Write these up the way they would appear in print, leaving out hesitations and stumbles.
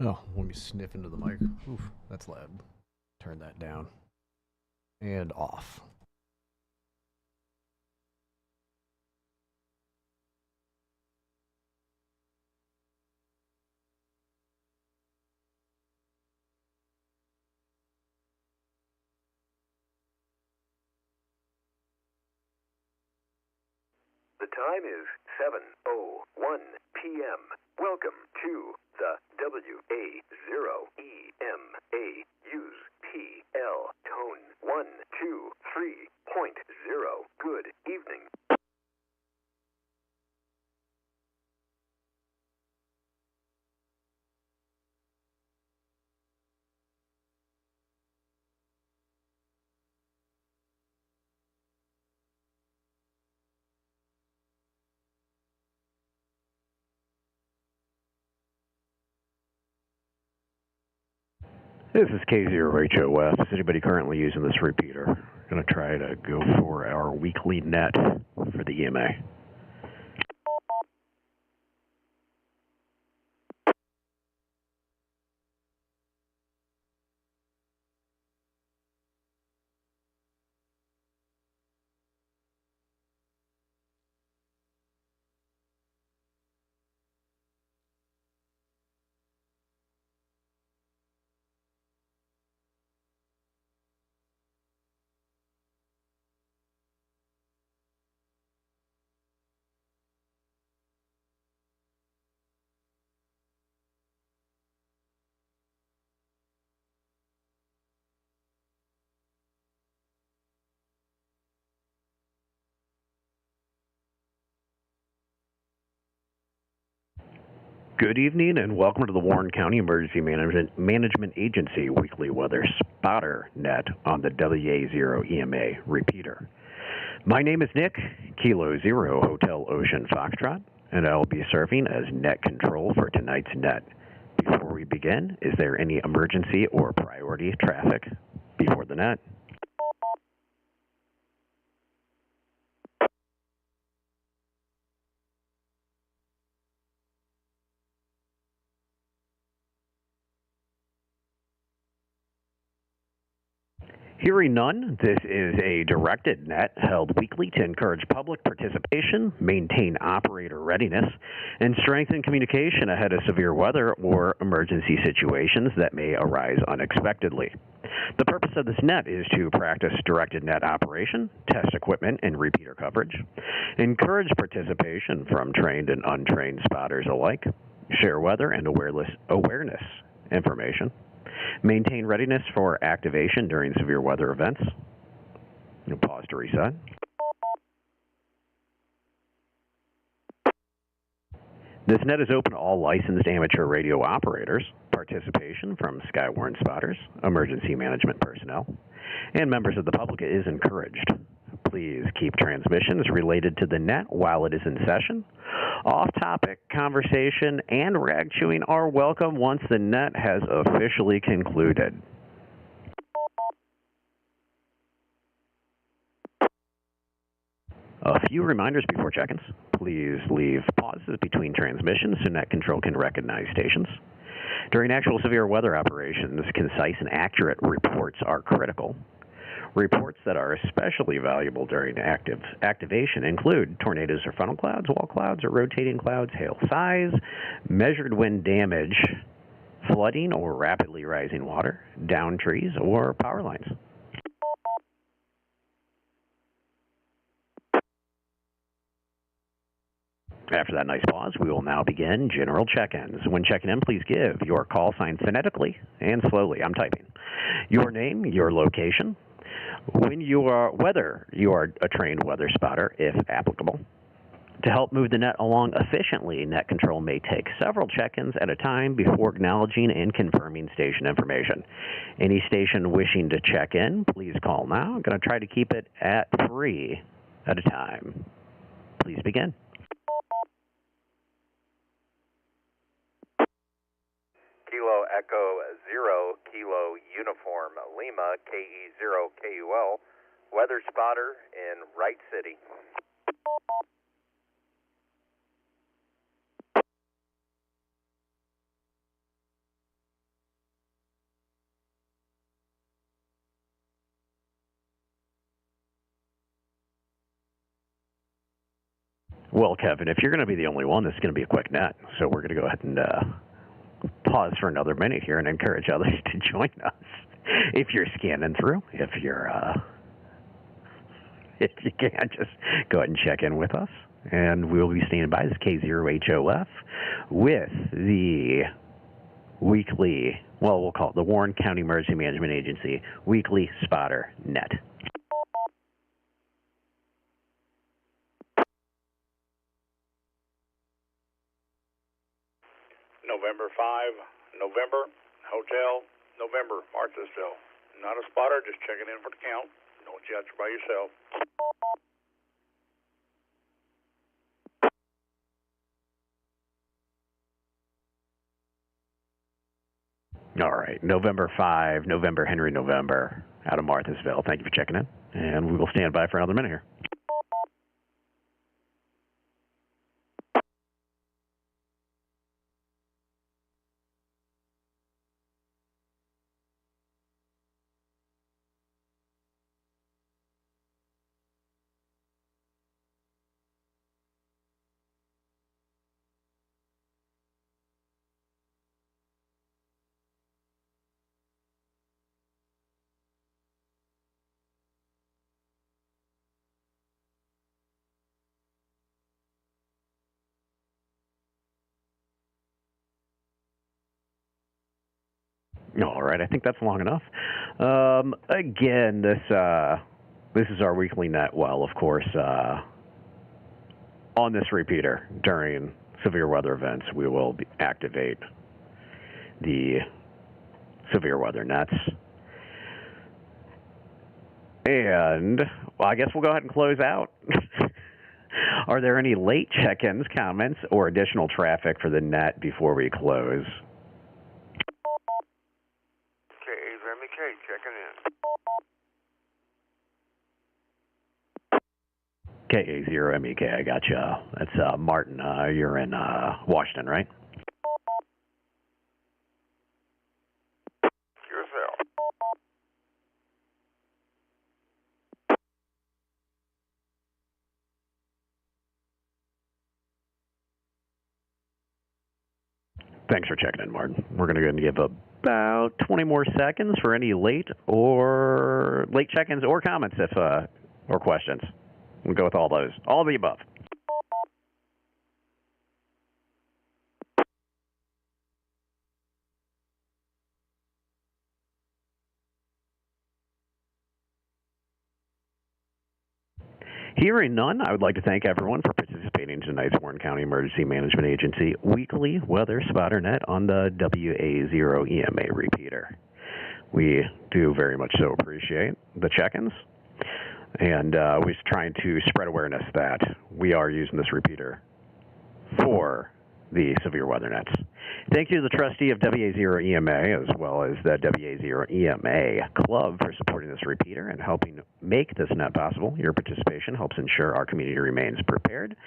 Oh, let me sniff into the mic. Oof, that's loud. Turn that down. And off. The time is 7:01 p.m. Welcome to the WA0EMA Use PL Tone 123.0. Good evening. This is K0HOF. Is anybody currently using this repeater? I'm going to try to go for our weekly net for the EMA. Good evening and welcome to the Warren County Emergency Management Agency Weekly Weather Spotter Net on the WA0 EMA repeater. My name is Nick, Kilo Zero Hotel Ocean Foxtrot, and I'll be serving as net control for tonight's net. Before we begin, is there any emergency or priority traffic before the net? Hearing none, this is a directed net held weekly to encourage public participation, maintain operator readiness, and strengthen communication ahead of severe weather or emergency situations that may arise unexpectedly. The purpose of this net is to practice directed net operation, test equipment and repeater coverage, encourage participation from trained and untrained spotters alike, share weather and awareness information, maintain readiness for activation during severe weather events. Pause to reset. This net is open to all licensed amateur radio operators. Participation from Skywarn spotters, emergency management personnel, and members of the public is encouraged. Please keep transmissions related to the net while it is in session. Off-topic conversation and rag chewing are welcome once the net has officially concluded. A few reminders before check-ins. Please leave pauses between transmissions so net control can recognize stations. During actual severe weather operations, concise and accurate reports are critical. Reports that are especially valuable during activation include tornadoes or funnel clouds, wall clouds or rotating clouds, hail size, measured wind damage, flooding or rapidly rising water, downed trees, or power lines. After that nice pause, we will now begin general check-ins. When checking in, please give your call sign phonetically and slowly. I'm typing. Your name, your location, whether you are a trained weather spotter, if applicable. To help move the net along efficiently, net control may take several check-ins at a time before acknowledging and confirming station information. Any station wishing to check in, please call now. I'm going to try to keep it at 3 at a time. Please begin. Kilo Echo 0, Kilo Uniform Lima, KE0 KUL, weather spotter in Wright City. Well, Kevin, if you're going to be the only one, this is going to be a quick net. So we're going to go ahead and pause for another minute here and encourage others to join us. If you're scanning through, if you can, just go ahead and check in with us. And we'll be standing by. This is K0HOF with the weekly, well, we'll call it the Warren County Emergency Management Agency Weekly Spotter Net. November 5, November, Hotel, November, Marthasville. Not a spotter, just checking in for the count. Don't judge by yourself. All right, November 5, November, Henry, November, out of Marthasville. Thank you for checking in, and we will stand by for another minute here. All right, I think that's long enough. Again, this is our weekly net. Well, of course, on this repeater during severe weather events, we will activate the severe weather nets. And, well, I guess we'll go ahead and close out. Are there any late check-ins, comments, or additional traffic for the net before we close? KA0MEK, I gotcha. That's Martin. You're in Washington, right? Yourself. Thanks for checking in, Martin. We're going to go ahead and give about 20 more seconds for any late check-ins or comments or questions. We'll go with all those. All of the above. Hearing none, I would like to thank everyone for participating in tonight's Warren County Emergency Management Agency Weekly Weather Spotter Net on the WA0 EMA repeater. We do very much so appreciate the check-ins. And we're just trying to spread awareness that we are using this repeater for the severe weather nets. Thank you to the trustee of WA0 EMA as well as the WA0 EMA Club for supporting this repeater and helping make this net possible. Your participation helps ensure our community remains prepared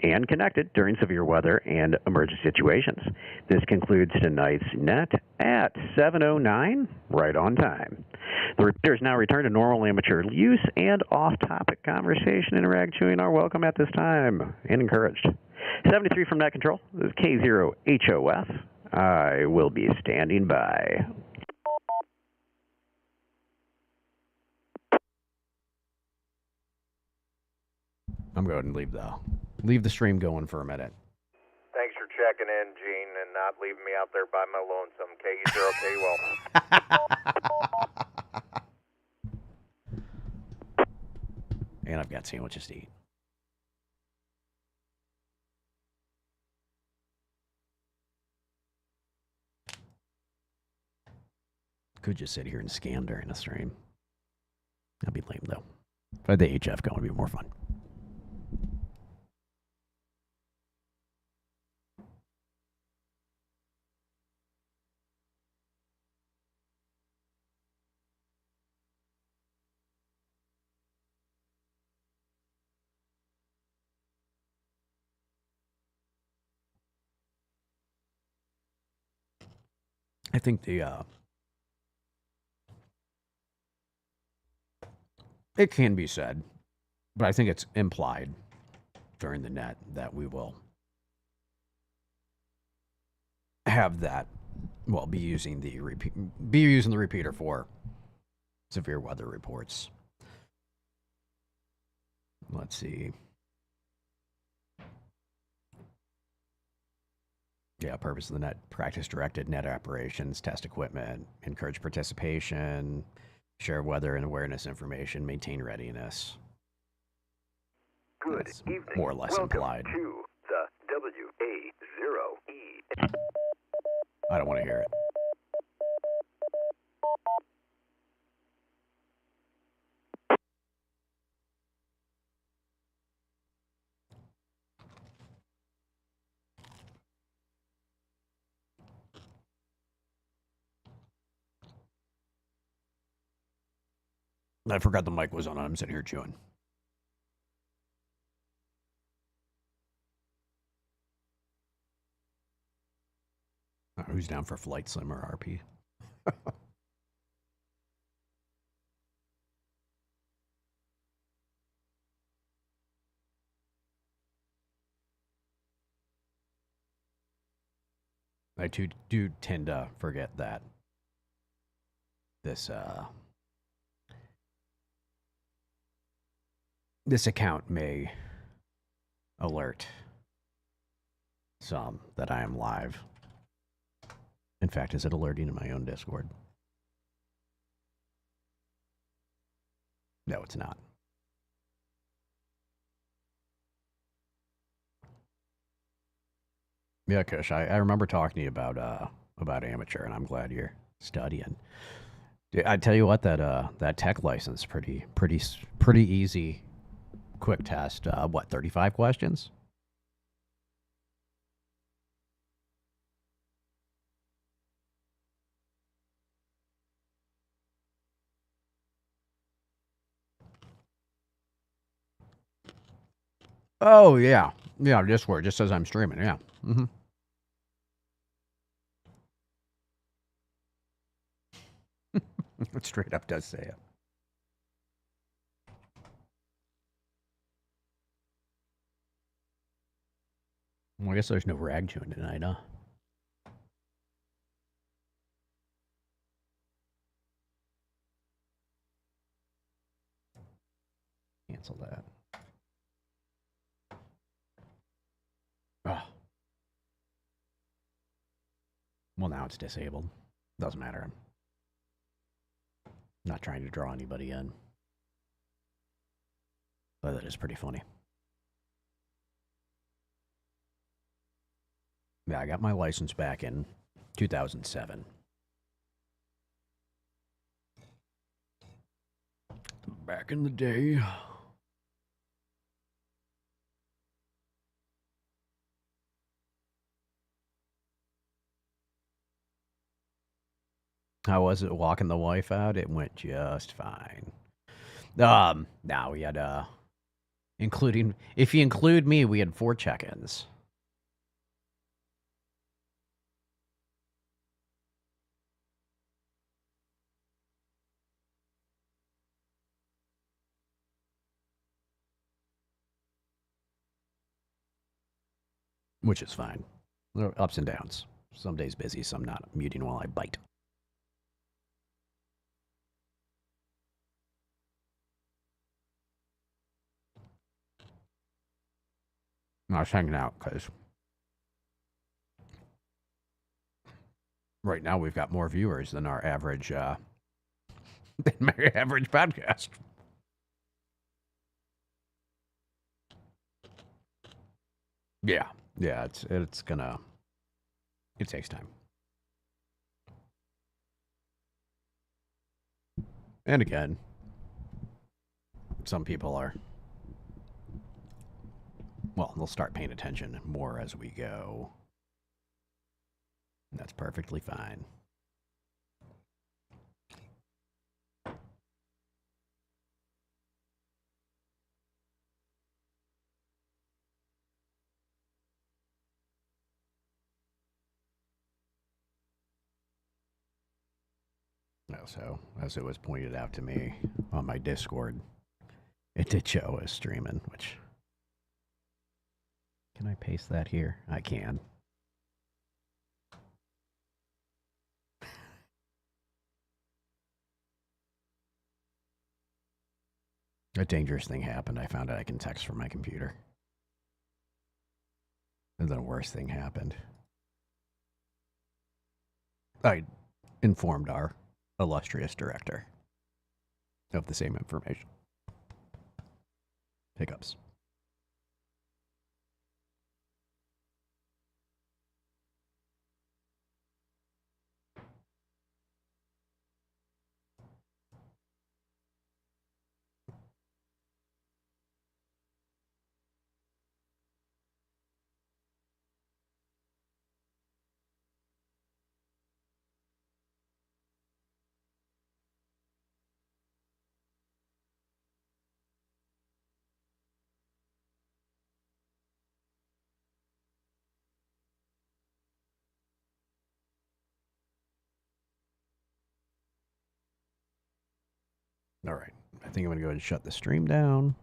and connected during severe weather and emergency situations. This concludes tonight's net at 7:09, right on time. The repeater is now returned to normal amateur use, and off-topic conversation and rag-chewing are welcome at this time and encouraged. 73 from Net Control. This is K0HOF. I will be standing by. I'm going to leave the stream going for a minute. Thanks for checking in, Gene, and not leaving me out there by my lonesome. KE0K well. And I've got sandwiches to eat. Could just sit here and scan during the stream. That'd be lame, though. If I had the HF going, it'd be more fun. I think it can be said, but I think it's implied during the net that we will have that. Well, be using the repeater for severe weather reports. Let's see. Yeah, purpose of the net: practice directed net operations, test equipment, encourage participation, share weather and awareness information, maintain readiness. Good That's evening. more or less Welcome implied. to the WA0E. I don't want to hear it. I forgot the mic was on. I'm sitting here chewing. Who's down for Flight Sim or RP? I do tend to forget that this account may alert some that I am live. In fact, is it alerting in my own Discord? No, it's not. Yeah, Kush, I remember talking to you about amateur, and I'm glad you're studying. I tell you what, that tech license pretty easy, quick test. What, 35 questions? Oh yeah, Discord just says I'm streaming. Yeah. Mm-hmm. It straight up does say it. Well, I guess there's no rag chewing tonight, huh? Cancel that. Oh. Well, now it's disabled. Doesn't matter. I'm not trying to draw anybody in. But that is pretty funny. Yeah, I got my license back in 2007. Back in the day. How was it walking the wife out? It went just fine. Now we had including, if you include me, we had 4 check-ins. Which is fine. There are ups and downs. Some days busy, some not. Muting while I bite. I was hanging out because right now we've got more viewers than our average than my average podcast. Yeah, it's gonna. It takes time. And again, some people are. Well, they'll start paying attention more as we go. That's perfectly fine. So, as it was pointed out to me on my Discord, it did show us streaming, which Can I paste that here? I can. A dangerous thing happened. I found out I can text from my computer. And then a worse thing happened. I informed our illustrious director of the same information. Hiccups. All right. I think I'm going to go ahead and shut the stream down.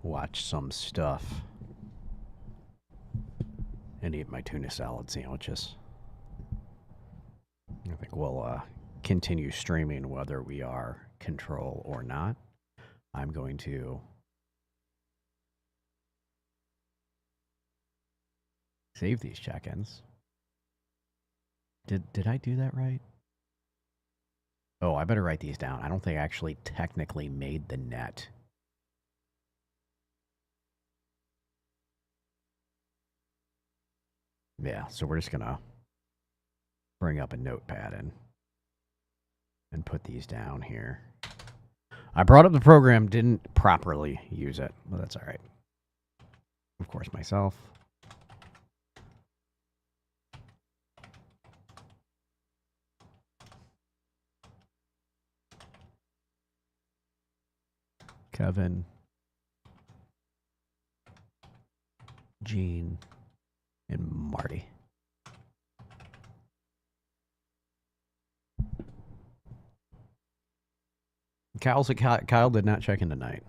Watch some stuff. And eat my tuna salad sandwiches. I think we'll continue streaming whether we are control or not. I'm going to save these check-ins. Did I do that right? Oh, I better write these down. I don't think I actually technically made the net. Yeah, so we're just going to bring up a notepad and put these down here. I brought up the program, didn't properly use it, but that's all right. Of course, myself. Kevin, Gene, and Marty. Kyle did not check in tonight.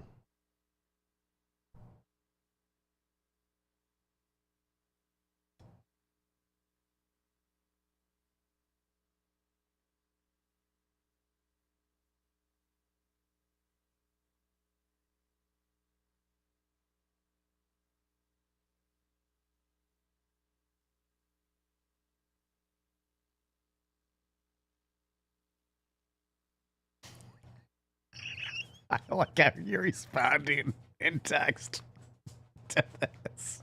I like how you're responding in text to this.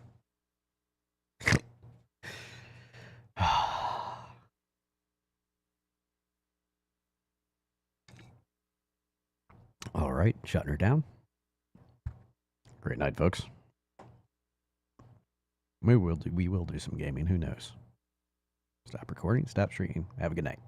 All right, shutting her down. Great night, folks. We will do some gaming. Who knows? Stop recording. Stop streaming. Have a good night.